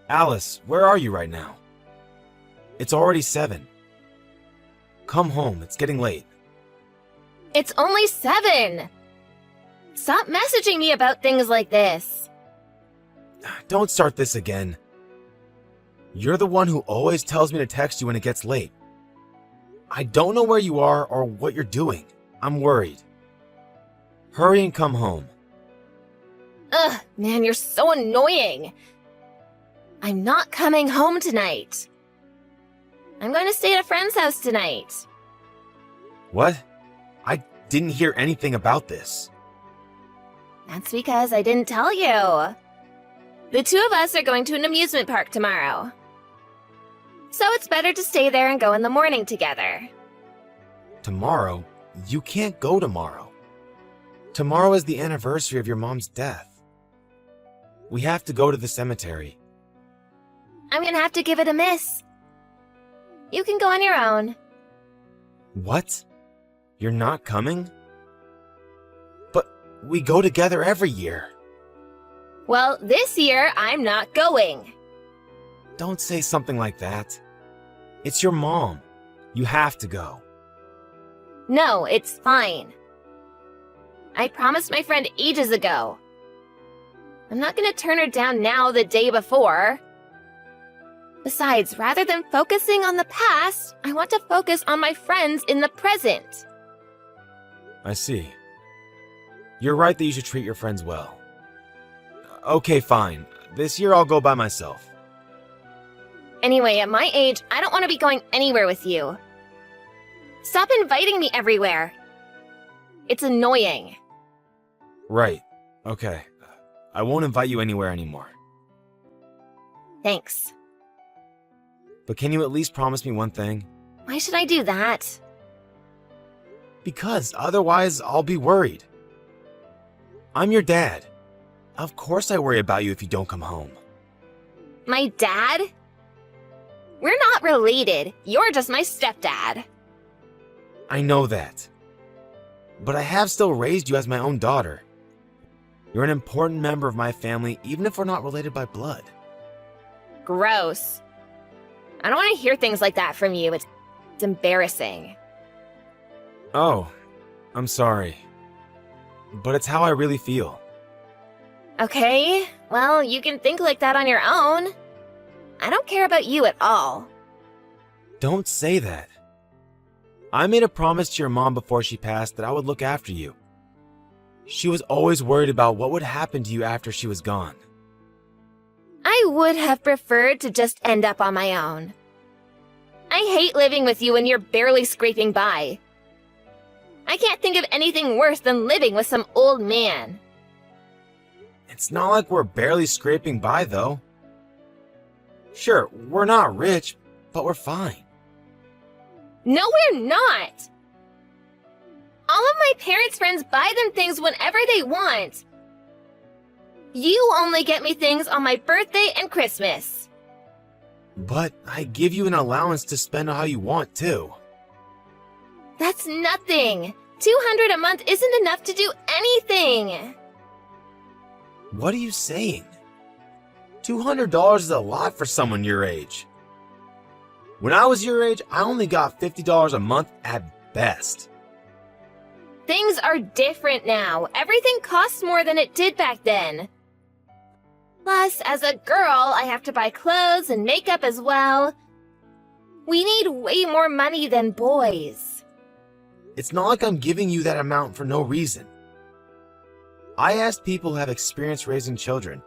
Alice, where are you right now? It's already 7. Come home, it's getting late. It's only 7! Stop messaging me about things like this. Don't start this again. You're the one who always tells me to text you when it gets late. I don't know where you are or what you're doing. I'm worried. Hurry and come home. Ugh, man, you're so annoying. I'm not coming home tonight. I'm going to stay at a friend's house tonight. What? I didn't hear anything about this. That's because I didn't tell you. The 2 of us are going to an amusement park tomorrow. So it's better to stay there and go in the morning together. Tomorrow? You can't go tomorrow. Tomorrow is the anniversary of your mom's death. We have to go to the cemetery. I'm gonna have to give it a miss. You can go on your own. What? You're not coming? But we go together every year. Well, this year, I'm not going. Don't say something like that. It's your mom. You have to go. No, it's fine. I promised my friend ages ago. I'm not gonna turn her down now the day before. Besides, rather than focusing on the past, I want to focus on my friends in the present. I see. You're right that you should treat your friends well. Okay, fine. This year I'll go by myself. Anyway, at my age, I don't want to be going anywhere with you. Stop inviting me everywhere. It's annoying. Right. Okay. I won't invite you anywhere anymore. Thanks. But can you at least promise me one thing? Why should I do that? Because otherwise I'll be worried. I'm your dad. Of course I worry about you if you don't come home. My dad? We're not related. You're just my stepdad. I know that. But I have still raised you as my own daughter. You're an important member of my family, even if we're not related by blood. Gross. I don't want to hear things like that from you. It's embarrassing. Oh, I'm sorry. But it's how I really feel. Okay, well, you can think like that on your own. I don't care about you at all. Don't say that. I made a promise to your mom before she passed that I would look after you. She was always worried about what would happen to you after she was gone. I would have preferred to just end up on my own. I hate living with you when you're barely scraping by. I can't think of anything worse than living with some old man. It's not like we're barely scraping by, though. Sure, we're not rich, but we're fine. No, we're not! All of my parents' friends buy them things whenever they want. You only get me things on my birthday and Christmas. But I give you an allowance to spend how you want, too. That's nothing. $200 a month isn't enough to do anything. What are you saying? $200 is a lot for someone your age. When I was your age, I only got $50 a month at best. Things are different now. Everything costs more than it did back then. Plus, as a girl, I have to buy clothes and makeup as well. We need way more money than boys. It's not like I'm giving you that amount for no reason. I asked people who have experience raising children.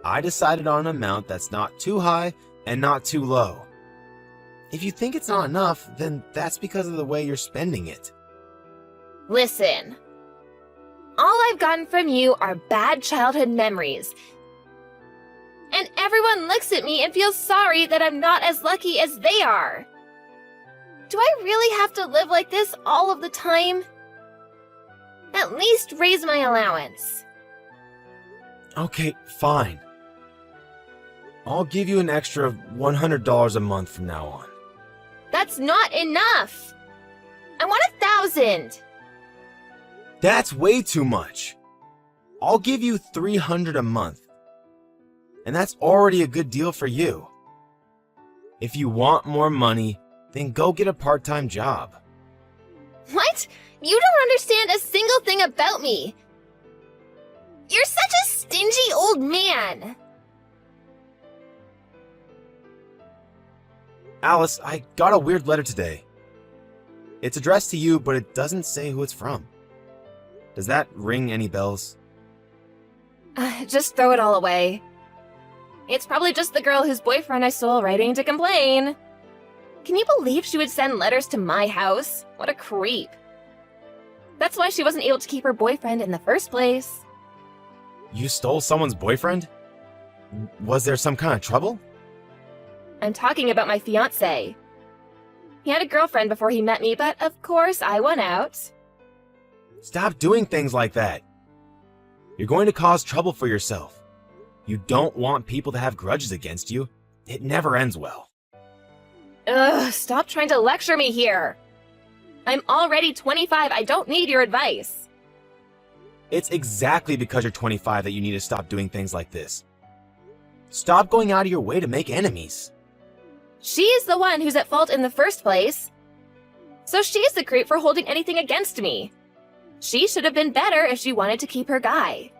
I decided on an amount that's not too high and not too low. If you think it's not enough, then that's because of the way you're spending it. Listen. All I've gotten from you are bad childhood memories. And everyone looks at me and feels sorry that I'm not as lucky as they are. Do I really have to live like this all of the time? At least raise my allowance. Okay, fine. I'll give you an extra $100 a month from now on. That's not enough. I want 1,000. That's way too much. I'll give you $300 a month. and that's already a good deal for you. If you want more money, then go get a part-time job. What? You don't understand a single thing about me. You're such a stingy old man. Alice, I got a weird letter today. It's addressed to you, but it doesn't say who it's from. Does that ring any bells? Just throw it all away. It's probably just the girl whose boyfriend I stole writing to complain. Can you believe she would send letters to my house? What a creep. That's why she wasn't able to keep her boyfriend in the first place. You stole someone's boyfriend? Was there some kind of trouble? I'm talking about my fiancé. He had a girlfriend before he met me, but of course I won out. Stop doing things like that. You're going to cause trouble for yourself. You don't want people to have grudges against you. It never ends well. Ugh, stop trying to lecture me here. I'm already 25. I don't need your advice. It's exactly because you're 25 that you need to stop doing things like this. Stop going out of your way to make enemies. She's the one who's at fault in the first place. So she's the creep for holding anything against me. She should have been better if she wanted to keep her guy.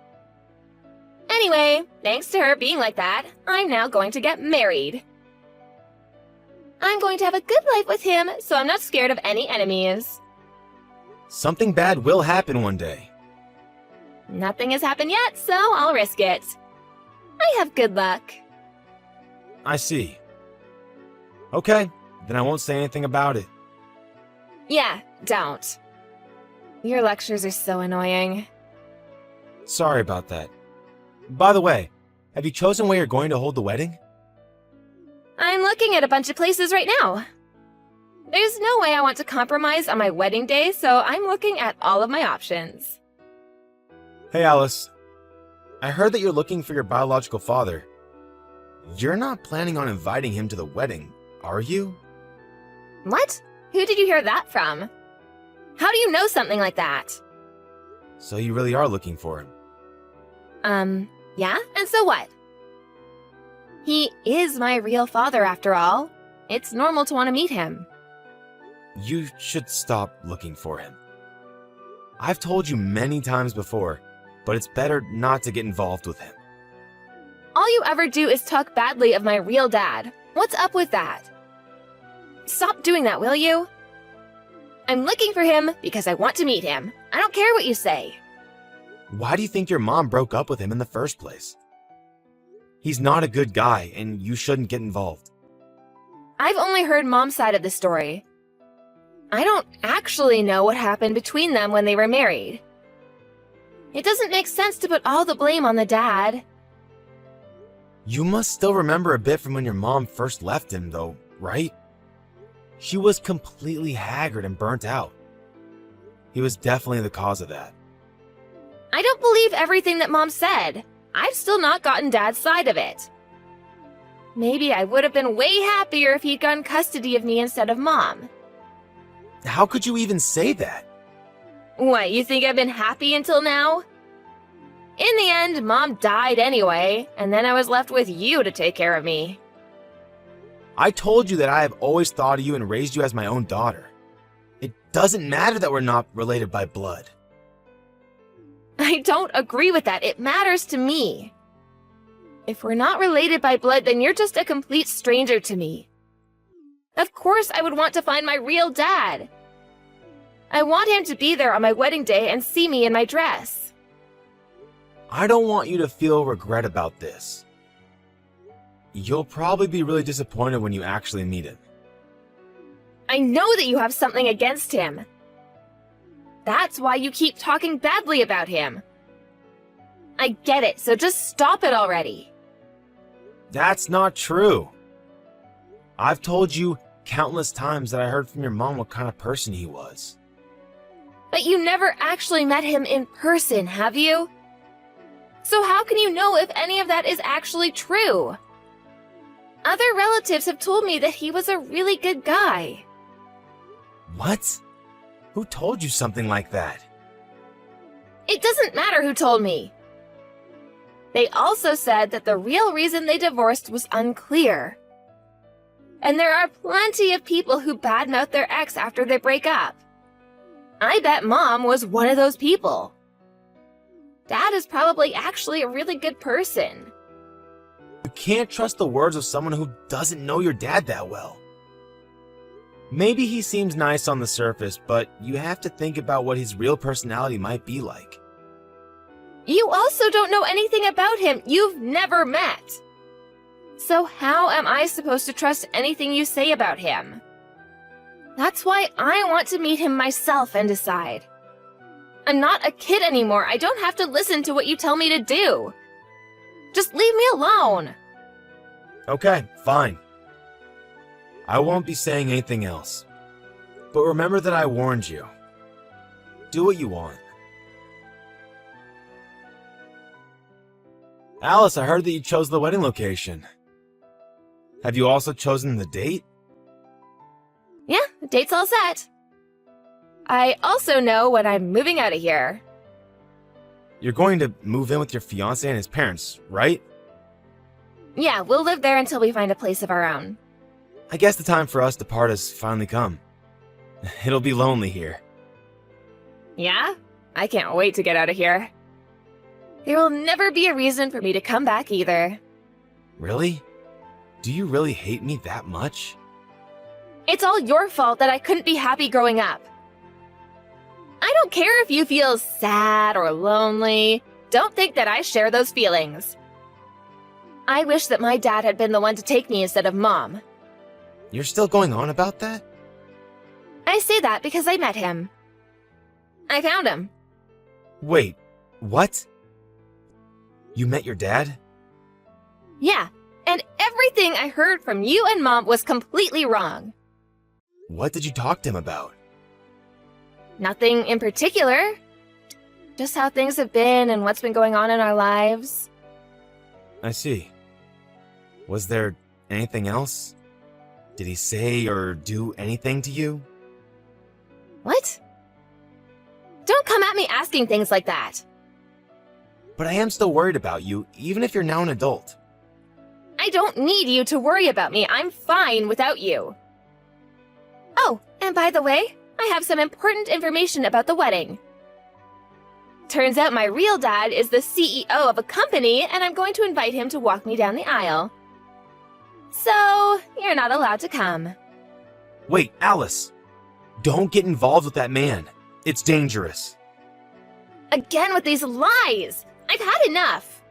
Anyway, thanks to her being like that, I'm now going to get married. I'm going to have a good life with him, so I'm not scared of any enemies. Something bad will happen one day. Nothing has happened yet, so I'll risk it. I have good luck. I see. Okay, then I won't say anything about it. Yeah, don't. Your lectures are so annoying. Sorry about that. By the way, have you chosen where you're going to hold the wedding? I'm looking at a bunch of places right now. There's no way I want to compromise on my wedding day, so I'm looking at all of my options. Hey Alice, I heard that you're looking for your biological father. You're not planning on inviting him to the wedding, are you? What? Who did you hear that from? How do you know something like that? So you really are looking for him. Yeah? And so what? He is my real father after all. It's normal to want to meet him. You should stop looking for him. I've told you many times before, but it's better not to get involved with him. All you ever do is talk badly of my real dad. What's up with that? Stop doing that, will you? I'm looking for him because I want to meet him. I don't care what you say. Why do you think your mom broke up with him in the first place? He's not a good guy, and you shouldn't get involved. I've only heard Mom's side of the story. I don't actually know what happened between them when they were married. It doesn't make sense to put all the blame on the dad. You must still remember a bit from when your mom first left him, though, right? She was completely haggard and burnt out. He was definitely the cause of that. I don't believe everything that Mom said. I've still not gotten Dad's side of it. Maybe I would have been way happier if he'd gotten custody of me instead of Mom. How could you even say that? What, you think I've been happy until now? In the end, Mom died anyway, and then I was left with you to take care of me. I told you that I have always thought of you and raised you as my own daughter. It doesn't matter that we're not related by blood. I don't agree with that. It matters to me. If we're not related by blood, then you're just a complete stranger to me. Of course I would want to find my real dad. I want him to be there on my wedding day and see me in my dress. I don't want you to feel regret about this. You'll probably be really disappointed when you actually meet him. I know that you have something against him. That's why you keep talking badly about him. I get it, so just stop it already. That's not true. I've told you countless times that I heard from your mom what kind of person he was. But you never actually met him in person, have you? So how can you know if any of that is actually true? Other relatives have told me that he was a really good guy. What? Who told you something like that? It doesn't matter who told me. They also said that the real reason they divorced was unclear. And there are plenty of people who badmouth their ex after they break up. I bet Mom was one of those people. Dad is probably actually a really good person. You can't trust the words of someone who doesn't know your dad that well. Maybe he seems nice on the surface, but you have to think about what his real personality might be like. You also don't know anything about him you've never met. So how am I supposed to trust anything you say about him? That's why I want to meet him myself and decide. I'm not a kid anymore. I don't have to listen to what you tell me to do. Just leave me alone. Okay, fine. I won't be saying anything else. But remember that I warned you. Do what you want. Alice, I heard that you chose the wedding location. Have you also chosen the date? Yeah, the date's all set. I also know when I'm moving out of here. You're going to move in with your fiancé and his parents, right? Yeah, we'll live there until we find a place of our own. I guess the time for us to part has finally come. It'll be lonely here. Yeah? I can't wait to get out of here. There will never be a reason for me to come back either. Really? Do you really hate me that much? It's all your fault that I couldn't be happy growing up. I don't care if you feel sad or lonely. Don't think that I share those feelings. I wish that my dad had been the one to take me instead of Mom. You're still going on about that? I say that because I met him. I found him. Wait, what? You met your dad? Yeah, and everything I heard from you and Mom was completely wrong. What did you talk to him about? Nothing in particular. Just how things have been and what's been going on in our lives. I see. Was there anything else? Did he say or do anything to you? What? Don't come at me asking things like that. But I am still worried about you, even if you're now an adult. I don't need you to worry about me. I'm fine without you. Oh, and by the way, I have some important information about the wedding. Turns out my real dad is the CEO of a company, and I'm going to invite him to walk me down the aisle. So, you're not allowed to come. Wait, Alice! Don't get involved with that man. It's dangerous. Again with these lies! I've had enough!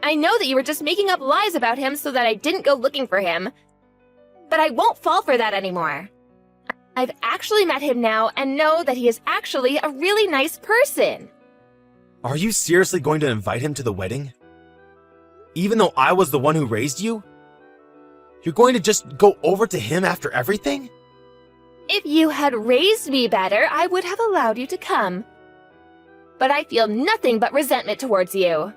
I know that you were just making up lies about him so that I didn't go looking for him, but I won't fall for that anymore. I've actually met him now and know that he is actually a really nice person. Are you seriously going to invite him to the wedding? Even though I was the one who raised you? You're going to just go over to him after everything? If you had raised me better, I would have allowed you to come. But I feel nothing but resentment towards you.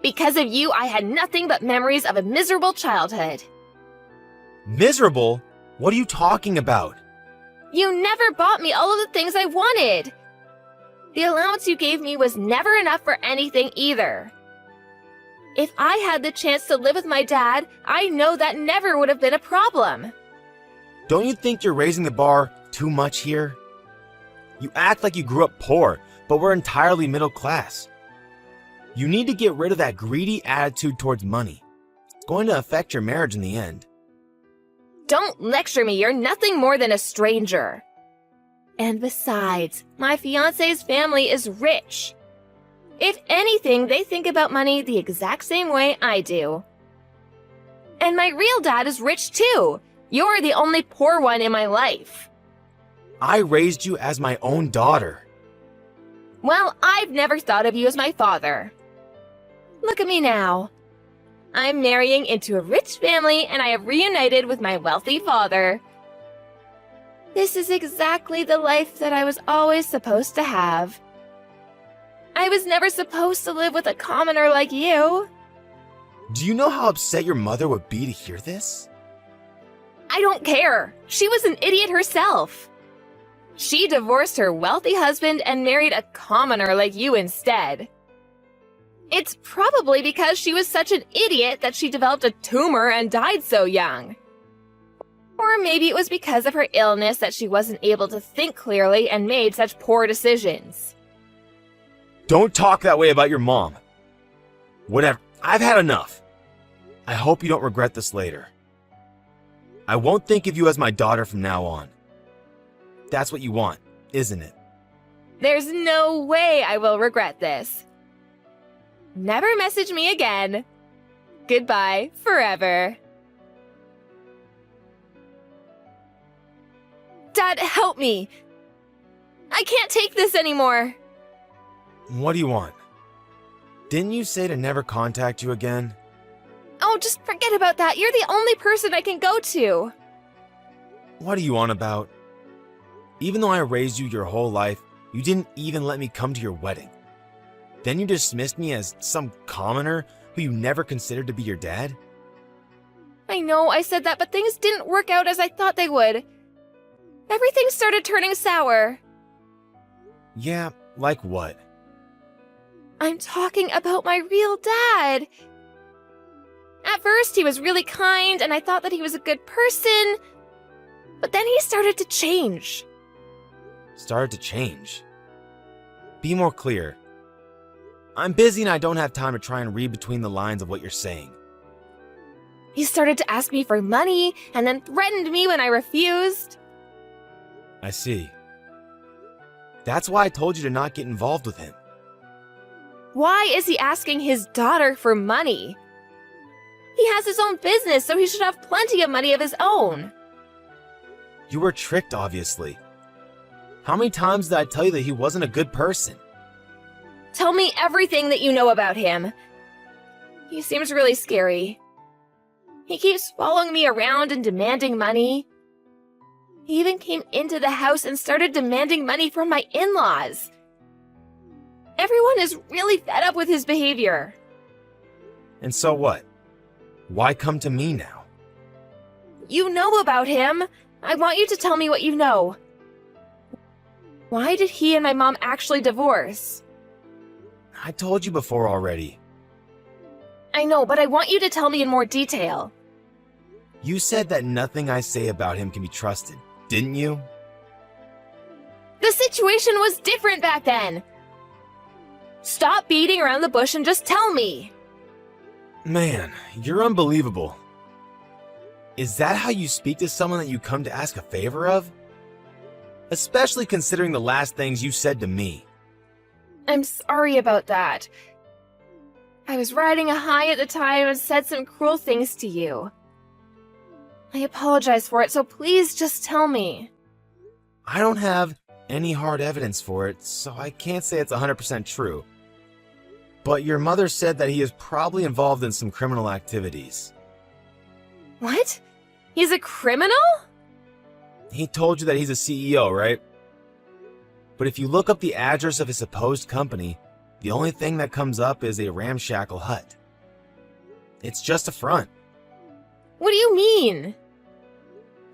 Because of you, I had nothing but memories of a miserable childhood. Miserable? What are you talking about? You never bought me all of the things I wanted. The allowance you gave me was never enough for anything either. If I had the chance to live with my dad, I know that never would have been a problem. Don't you think you're raising the bar too much here? You act like you grew up poor, but we're entirely middle class. You need to get rid of that greedy attitude towards money. It's going to affect your marriage in the end. Don't lecture me, you're nothing more than a stranger. And besides, my fiancé's family is rich. If anything, they think about money the exact same way I do. And my real dad is rich too. You're the only poor one in my life. I raised you as my own daughter. Well, I've never thought of you as my father. Look at me now. I'm marrying into a rich family and I have reunited with my wealthy father. This is exactly the life that I was always supposed to have. I was never supposed to live with a commoner like you. Do you know how upset your mother would be to hear this? I don't care. She was an idiot herself. She divorced her wealthy husband and married a commoner like you instead. It's probably because she was such an idiot that she developed a tumor and died so young. Or maybe it was because of her illness that she wasn't able to think clearly and made such poor decisions. Don't talk that way about your mom. Whatever, I've had enough. I hope you don't regret this later. I won't think of you as my daughter from now on. That's what you want, isn't it? There's no way I will regret this. Never message me again. Goodbye forever. Dad, help me. I can't take this anymore. What do you want? Didn't you say to never contact you again? Oh, just forget about that. You're the only person I can go to. What are you on about? Even though I raised you your whole life, you didn't even let me come to your wedding. Then you dismissed me as some commoner who you never considered to be your dad? I know I said that, but things didn't work out as I thought they would. Everything started turning sour. Yeah, like what? I'm talking about my real dad. At first, he was really kind, and I thought that he was a good person. But then he started to change. Started to change? Be more clear. I'm busy and I don't have time to try and read between the lines of what you're saying. He started to ask me for money, and then threatened me when I refused. I see. That's why I told you to not get involved with him. Why is he asking his daughter for money? He has his own business, so he should have plenty of money of his own. You were tricked, obviously. How many times did I tell you that he wasn't a good person? Tell me everything that you know about him. He seems really scary. He keeps following me around and demanding money. He even came into the house and started demanding money from my in-laws. Everyone is really fed up with his behavior. And so what? Why come to me now? You know about him. I want you to tell me what you know. Why did he and my mom actually divorce? I told you before already. I know, but I want you to tell me in more detail. You said that nothing I say about him can be trusted, didn't you? The situation was different back then. Stop beating around the bush and just tell me. Man, you're unbelievable. Is that how you speak to someone that you come to ask a favor of? Especially considering the last things you said to me. I'm sorry about that. I was riding a high at the time and said some cruel things to you. I apologize for it, so please just tell me. I don't have any hard evidence for it, so I can't say it's 100% true. But your mother said that he is probably involved in some criminal activities. What? He's a criminal? He told you that he's a CEO, right? But if you look up the address of his supposed company, the only thing that comes up is a ramshackle hut. It's just a front. What do you mean?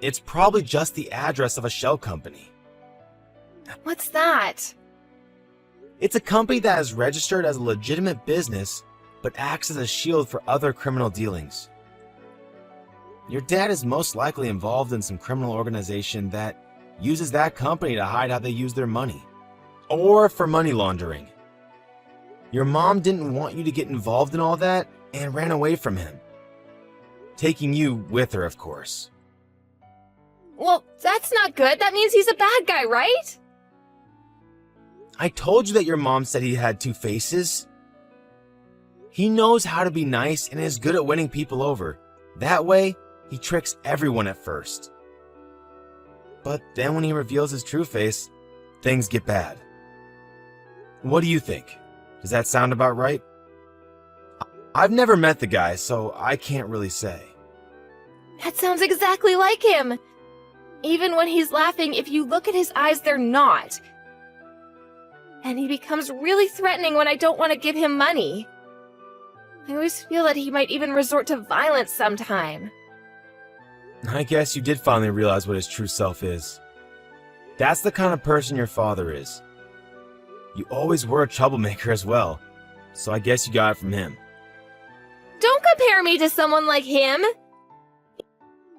It's probably just the address of a shell company. What's that? It's a company that is registered as a legitimate business, but acts as a shield for other criminal dealings. Your dad is most likely involved in some criminal organization that uses that company to hide how they use their money, or for money laundering. Your mom didn't want you to get involved in all that and ran away from him, taking you with her, of course. Well, that's not good. That means he's a bad guy, right? I told you that your mom said he had two faces. He knows how to be nice and is good at winning people over. That way, he tricks everyone at first. But then when he reveals his true face, things get bad. What do you think? Does that sound about right? I've never met the guy, so I can't really say. That sounds exactly like him. Even when he's laughing, if you look at his eyes, they're not. And he becomes really threatening when I don't want to give him money. I always feel that he might even resort to violence sometime. I guess you did finally realize what his true self is. That's the kind of person your father is. You always were a troublemaker as well, so I guess you got it from him. Don't compare me to someone like him.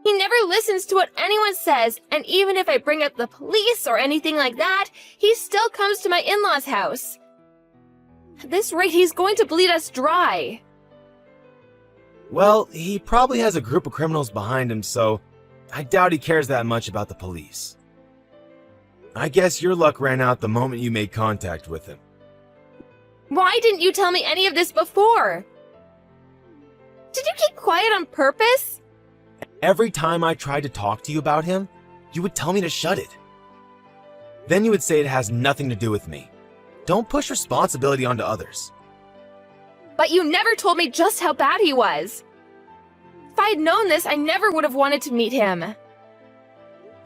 He never listens to what anyone says, and even if I bring up the police or anything like that, he still comes to my in-laws' house. At this rate, he's going to bleed us dry. Well, he probably has a group of criminals behind him, so I doubt he cares that much about the police. I guess your luck ran out the moment you made contact with him. Why didn't you tell me any of this before? Did you keep quiet on purpose? Every time I tried to talk to you about him, you would tell me to shut it. Then you would say it has nothing to do with me. Don't push responsibility onto others. But you never told me just how bad he was. If I had known this, I never would have wanted to meet him.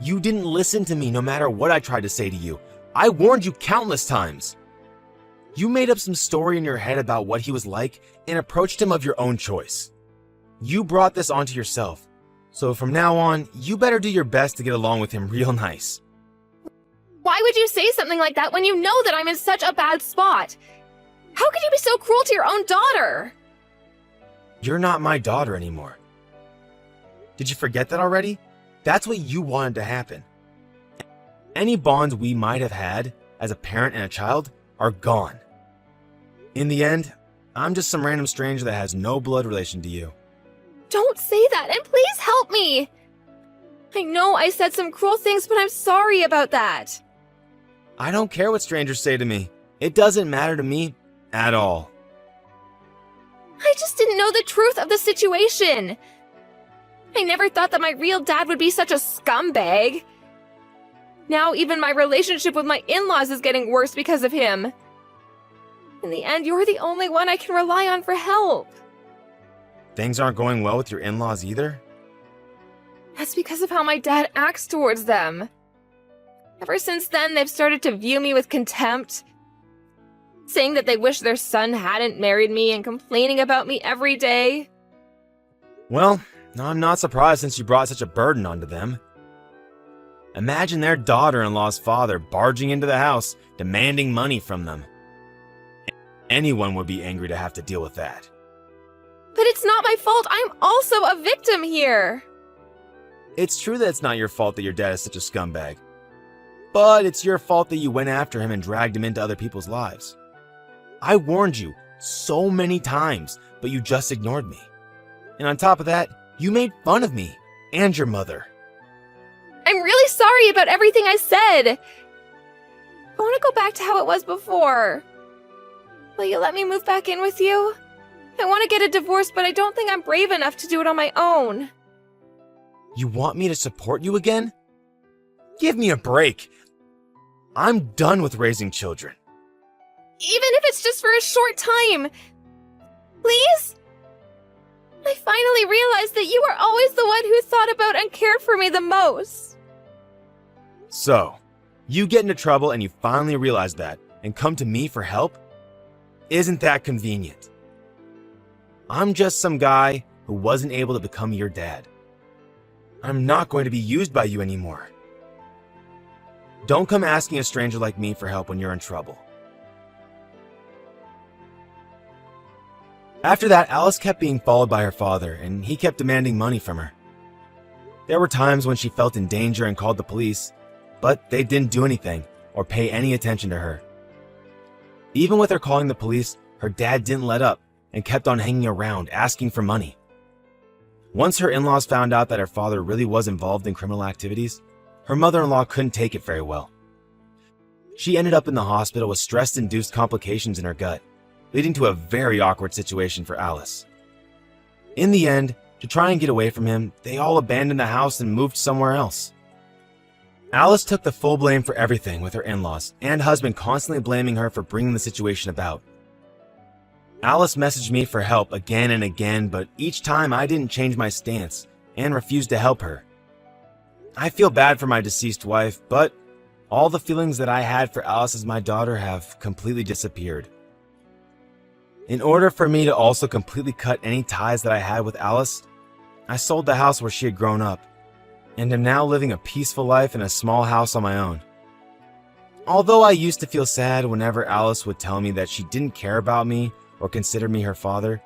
You didn't listen to me no matter what I tried to say to you. I warned you countless times. You made up some story in your head about what he was like and approached him of your own choice. You brought this onto yourself. So from now on, you better do your best to get along with him real nice. Why would you say something like that when you know that I'm in such a bad spot? How could you be so cruel to your own daughter? You're not my daughter anymore. Did you forget that already? That's what you wanted to happen. Any bonds we might have had as a parent and a child are gone. In the end, I'm just some random stranger that has no blood relation to you. Don't say that, and please help me! I know I said some cruel things, but I'm sorry about that. I don't care what strangers say to me. It doesn't matter to me at all. I just didn't know the truth of the situation. I never thought that my real dad would be such a scumbag. Now even my relationship with my in-laws is getting worse because of him. In the end, you're the only one I can rely on for help. Things aren't going well with your in-laws either? That's because of how my dad acts towards them. Ever since then, they've started to view me with contempt, saying that they wish their son hadn't married me and complaining about me every day. Well, I'm not surprised since you brought such a burden onto them. Imagine their daughter-in-law's father barging into the house, demanding money from them. Anyone would be angry to have to deal with that. But it's not my fault. I'm also a victim here. It's true that it's not your fault that your dad is such a scumbag. But it's your fault that you went after him and dragged him into other people's lives. I warned you so many times, but you just ignored me. And on top of that, you made fun of me and your mother. I'm really sorry about everything I said. I want to go back to how it was before. Will you let me move back in with you? I want to get a divorce, but I don't think I'm brave enough to do it on my own. You want me to support you again? Give me a break. I'm done with raising children. Even if it's just for a short time. Please? I finally realized that you were always the one who thought about and cared for me the most. So, you get into trouble and you finally realize that and come to me for help? Isn't that convenient? I'm just some guy who wasn't able to become your dad. I'm not going to be used by you anymore. Don't come asking a stranger like me for help when you're in trouble. After that, Alice kept being followed by her father, and he kept demanding money from her. There were times when she felt in danger and called the police, but they didn't do anything or pay any attention to her. Even with her calling the police, her dad didn't let up and kept on hanging around asking for money. Once her in-laws found out that her father really was involved in criminal activities, her mother-in-law couldn't take it very well. She ended up in the hospital with stress-induced complications in her gut, leading to a very awkward situation for Alice. In the end, to try and get away from him, they all abandoned the house and moved somewhere else. Alice took the full blame for everything, with her in-laws and husband constantly blaming her for bringing the situation about. Alice messaged me for help again and again, but each time I didn't change my stance and refused to help her. I feel bad for my deceased wife, but all the feelings that I had for Alice as my daughter have completely disappeared. In order for me to also completely cut any ties that I had with Alice, I sold the house where she had grown up, and am now living a peaceful life in a small house on my own. Although I used to feel sad whenever Alice would tell me that she didn't care about me or consider me her father.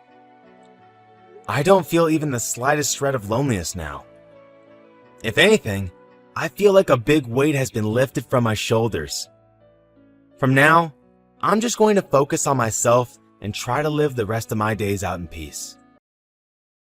I don't feel even the slightest shred of loneliness now. If anything, I feel like a big weight has been lifted from my shoulders. From now, I'm just going to focus on myself and try to live the rest of my days out in peace.